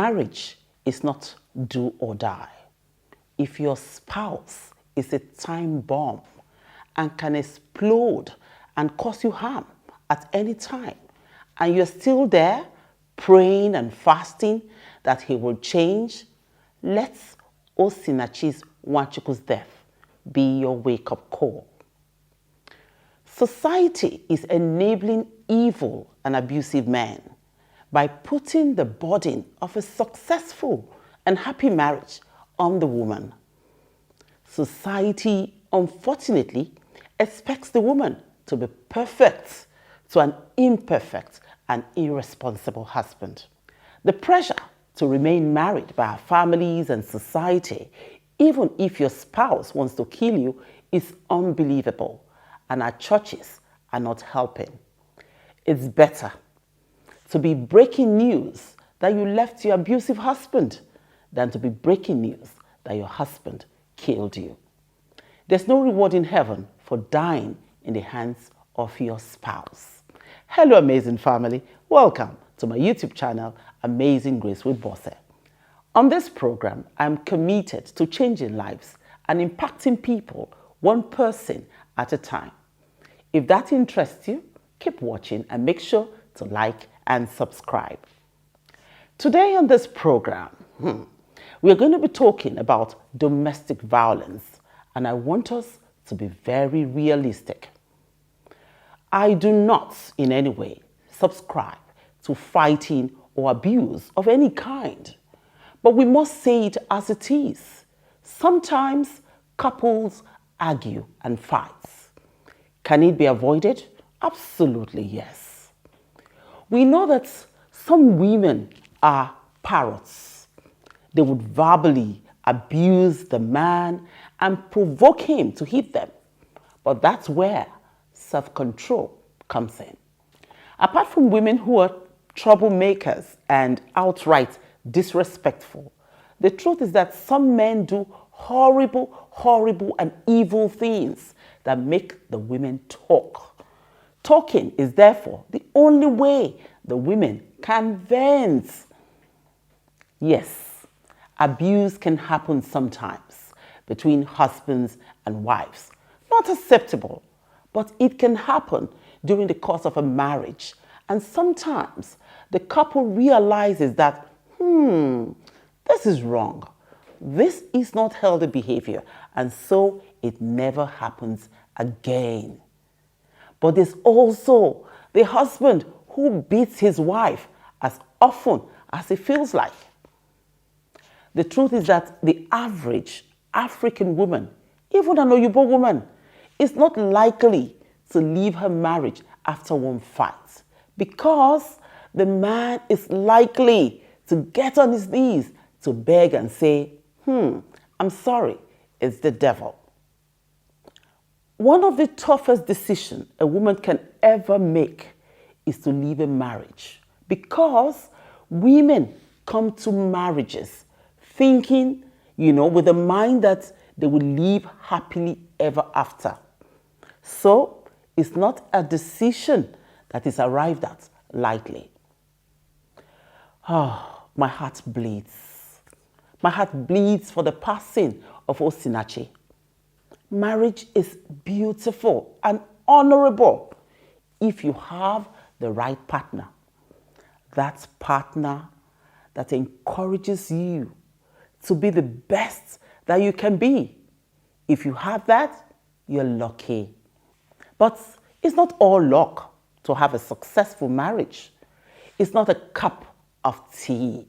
marriage is not do or die, if your spouse is a time bomb and can explode and cause you harm at any time, and you're still there praying and fasting that he will change, let Osinachi's Wanchuku's death be your wake-up call. Society is enabling evil and abusive men by putting the burden of a successful and happy marriage on the woman. Society, unfortunately, expects the woman to be perfect to an imperfect and irresponsible husband. The pressure to remain married by our families and society, even if your spouse wants to kill you, is unbelievable, and our churches are not helping. It's better to be breaking news that you left your abusive husband than to be breaking news that your husband killed you. There's no reward in heaven for dying in the hands of your spouse. Hello, amazing family. Welcome to my YouTube channel, Amazing Grace with Bosse. On this program, I'm committed to changing lives and impacting people one person at a time. If that interests you, keep watching and make sure to like and subscribe. Today on this program, we're going to be talking about domestic violence, and I want us to be very realistic. I do not in any way subscribe to fighting or abuse of any kind, but we must say it as it is. Sometimes couples argue and fight. Can it be avoided? Absolutely yes. We know that some women are parrots. They would verbally abuse the man and provoke him to hit them. But that's where self-control comes in. Apart from women who are troublemakers and outright disrespectful, the truth is that some men do horrible and evil things that make the women talk. Talking is therefore the only way the women can vent. Yes, abuse can happen sometimes between husbands and wives. Not acceptable, but it can happen during the course of a marriage. And sometimes the couple realizes that, this is wrong. This is not healthy behavior, and so it never happens again. But there's also the husband who beats his wife as often as he feels like. The truth is that the average African woman, even an Oyibo woman, is not likely to leave her marriage after one fight, because the man is likely to get on his knees to beg and say, I'm sorry, it's the devil. One of the toughest decisions a woman can ever make is to leave a marriage, because women come to marriages thinking, with the mind that they will live happily ever after. So it's not a decision that is arrived at lightly. My heart bleeds. My heart bleeds for the passing of Osinachi. Marriage is beautiful and honorable if you have the right partner. That partner that encourages you to be the best that you can be. If you have that, you're lucky. But it's not all luck to have a successful marriage. It's not a cup of tea.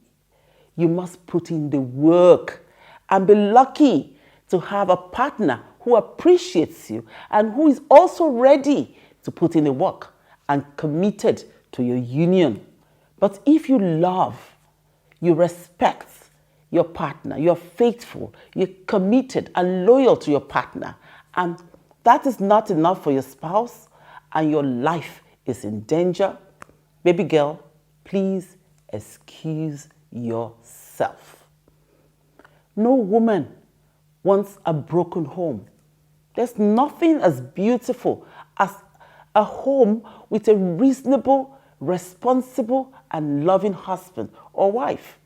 You must put in the work and be lucky to have a partner who appreciates you and who is also ready to put in the work and committed to your union. But if you love, you respect your partner, you're faithful, you're committed and loyal to your partner, and that is not enough for your spouse, and your life is in danger, baby girl, please excuse yourself. No woman wants a broken home. There's nothing as beautiful as a home with a reasonable, responsible, and loving husband or wife.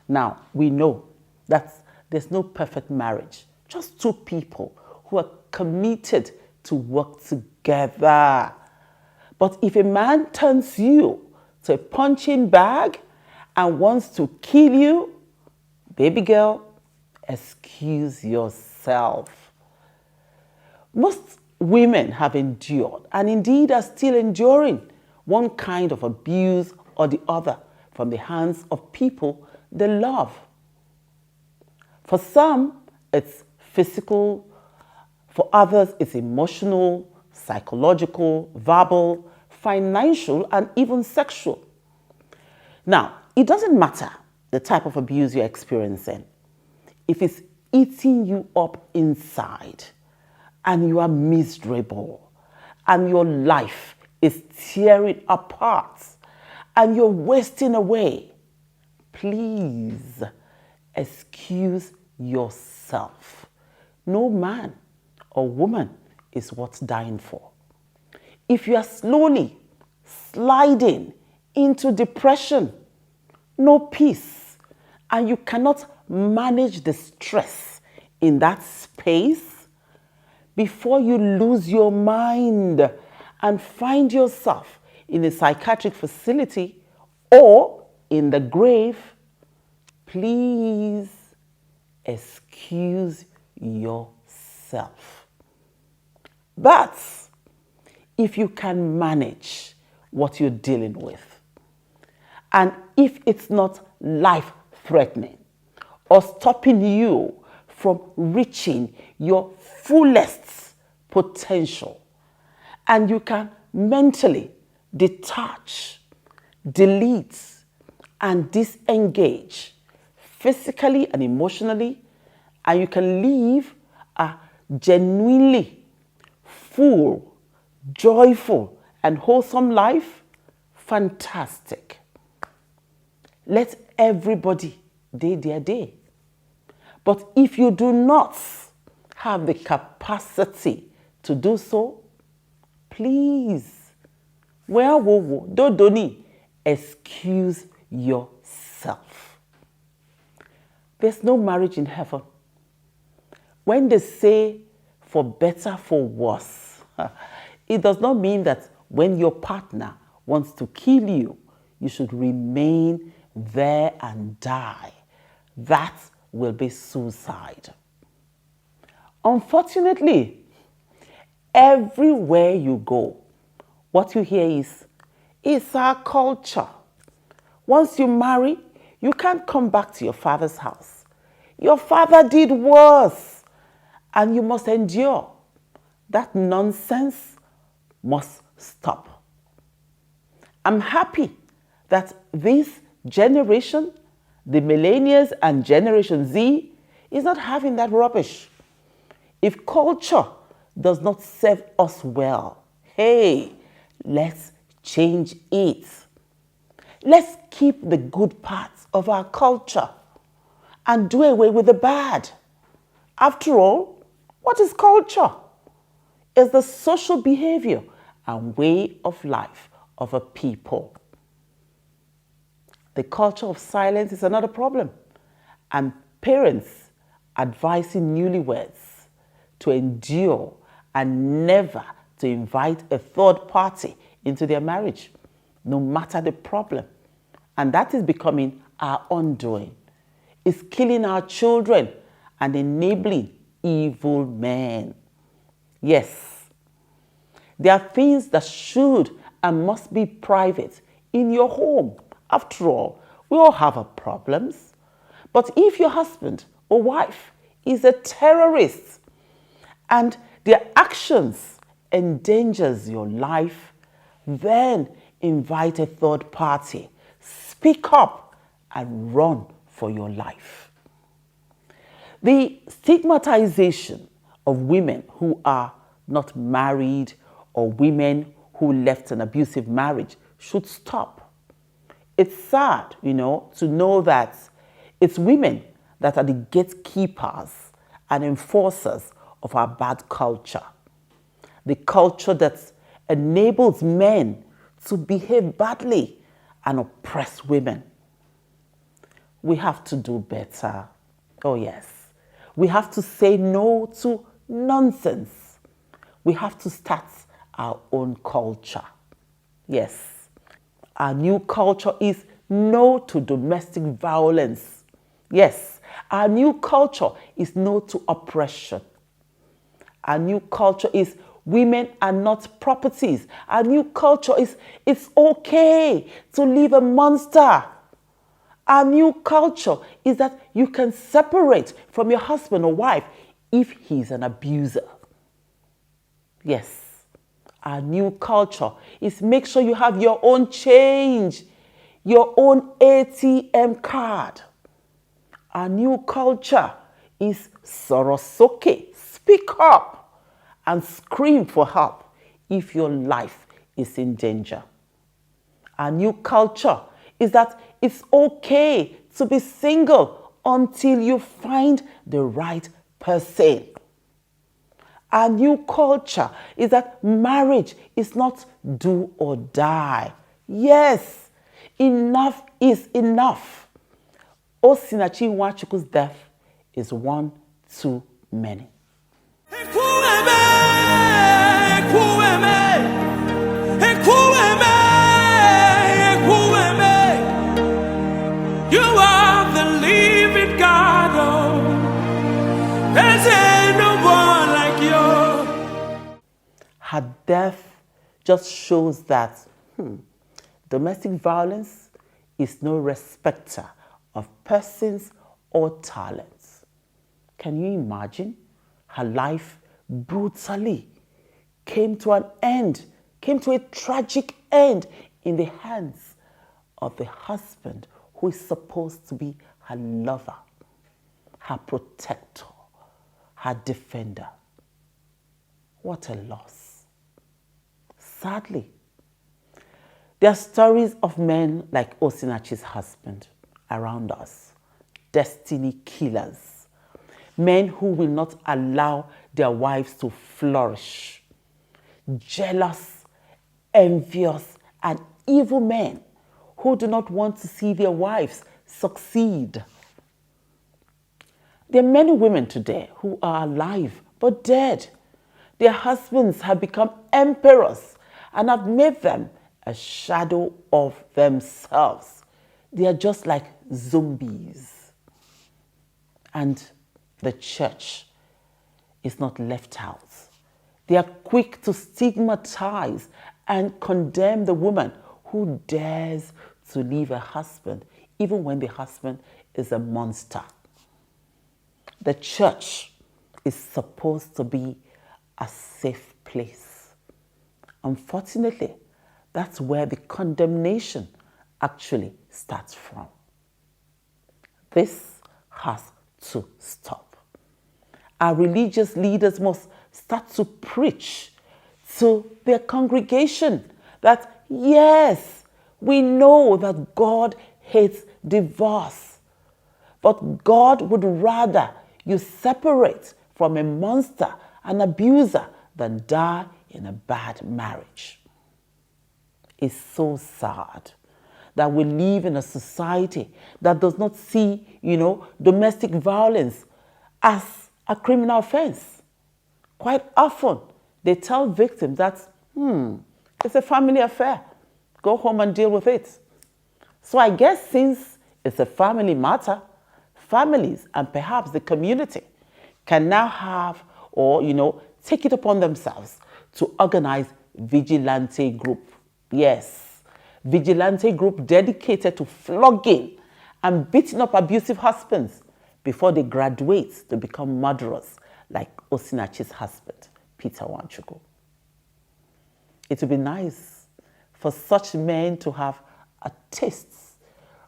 Now, we know that there's no perfect marriage, just two people who are committed to work together. But if a man turns you to a punching bag and wants to kill you, baby girl, excuse yourself. Most women have endured and indeed are still enduring one kind of abuse or the other from the hands of people they love. For some, it's physical. For others, it's emotional, psychological, verbal, financial, and even sexual. Now, it doesn't matter the type of abuse you're experiencing. If it's eating you up inside and you are miserable and your life is tearing apart and you're wasting away, please excuse yourself. No man or woman is worth dying for. If you are slowly sliding into depression, no peace, and you cannot manage the stress in that space, before you lose your mind and find yourself in a psychiatric facility or in the grave, please excuse yourself. But if you can manage what you're dealing with, and if it's not life-threatening or stopping you from reaching your fullest potential, and you can mentally detach, delete, and disengage physically and emotionally, and you can live a genuinely full, joyful, and wholesome life, fantastic. Let everybody day their day. But if you do not have the capacity to do so, please, excuse yourself. There's no marriage in heaven. When they say for better, for worse, it does not mean that when your partner wants to kill you, you should remain there and die. That will be suicide. Unfortunately, everywhere you go, what you hear is, it's our culture. Once you marry, you can't come back to your father's house. Your father did worse, and you must endure. That nonsense must stop. I'm happy that this generation, the millennials and Generation Z, is not having that rubbish. If culture does not serve us well, hey, let's change it. Let's keep the good parts of our culture and do away with the bad. After all, what is culture? It's the social behavior and way of life of a people. The culture of silence is another problem, and parents advising newlyweds to endure and never to invite a third party into their marriage, no matter the problem. And that is becoming our undoing. It's killing our children and enabling evil men. Yes, there are things that should and must be private in your home. After all, we all have our problems. But if your husband or wife is a terrorist and their actions endangers your life, then invite a third party. Speak up and run for your life. The stigmatization of women who are not married or women who left an abusive marriage should stop. It's sad, to know that it's women that are the gatekeepers and enforcers of our bad culture. The culture that enables men to behave badly and oppress women. we have to do better. Oh yes. We have to say no to nonsense. We have to start our own culture. Yes. Our new culture is no to domestic violence. Yes. Our new culture is no to oppression. Our new culture is women are not properties. Our new culture is it's okay to leave a monster. Our new culture is that you can separate from your husband or wife if he's an abuser. Yes. Our new culture is make sure you have your own change, your own ATM card. Our new culture is sorosoke, speak up and scream for help if your life is in danger. Our new culture is that it's okay to be single until you find the right person. Our new culture is that marriage is not do or die. Yes, enough is enough. Osinachi Nwachukwu's death is one too many. You are the living God. Oh, there's no one like you. Her death just shows that domestic violence is no respecter of persons or talents. Can you imagine? Her life brutally came to an end, came to a tragic end in the hands of the husband who is supposed to be her lover, her protector, her defender. What a loss. Sadly, there are stories of men like Osinachi's husband around us, destiny killers, men who will not allow their wives to flourish, jealous, envious, and evil men who do not want to see their wives succeed. There are many women today who are alive but dead. Their husbands have become emperors and have made them a shadow of themselves. They are just like zombies. And the church is not left out. They are quick to stigmatize and condemn the woman who dares to leave her husband, even when the husband is a monster. The church is supposed to be a safe place. Unfortunately, that's where the condemnation actually starts from. This has to stop. Our religious leaders must start to preach to their congregation that, yes, we know that God hates divorce, but God would rather you separate from a monster, an abuser, than die in a bad marriage. It's so sad that we live in a society that does not see, domestic violence as a criminal offense. Quite often, they tell victims that, it's a family affair. Go home and deal with it. So I guess since it's a family matter, families and perhaps the community can now have or, take it upon themselves to organize vigilante group. Yes, vigilante group dedicated to flogging and beating up abusive husbands before they graduate to become murderers like Osinachi's husband, Peter Nwachukwu. It would be nice for such men to have a taste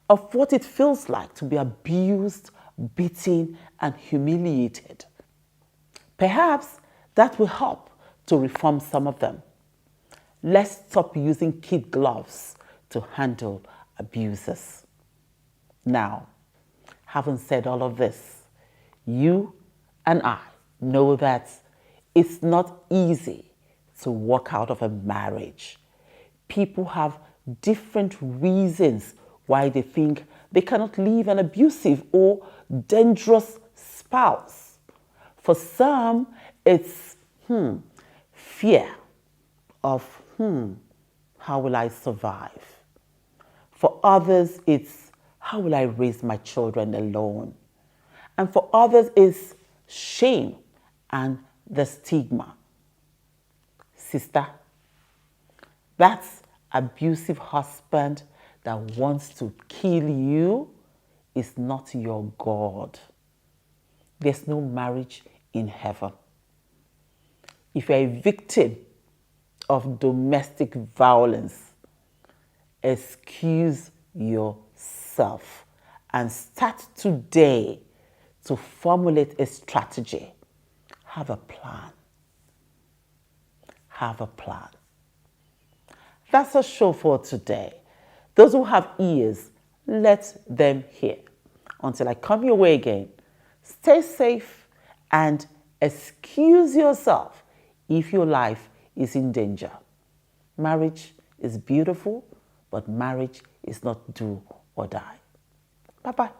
of what it feels like to be abused, beaten, and humiliated. Perhaps that will help to reform some of them. Let's stop using kid gloves to handle abusers. Now, having said all of this, you and I know that it's not easy to walk out of a marriage. People have different reasons why they think They cannot leave an abusive or dangerous spouse. For some, it's fear of how will I survive? For others, it's how will I raise my children alone? And for others, it's shame and the stigma. Sister, that's abusive husband that wants to kill you is not your God. There's no marriage in heaven. If you're a victim of domestic violence, excuse yourself and start today to formulate a strategy. Have a plan. Have a plan. That's our show for today. Those who have ears, let them hear. Until I come your way again, stay safe and excuse yourself if your life is in danger. Marriage is beautiful, but marriage is not do or die. Bye-bye.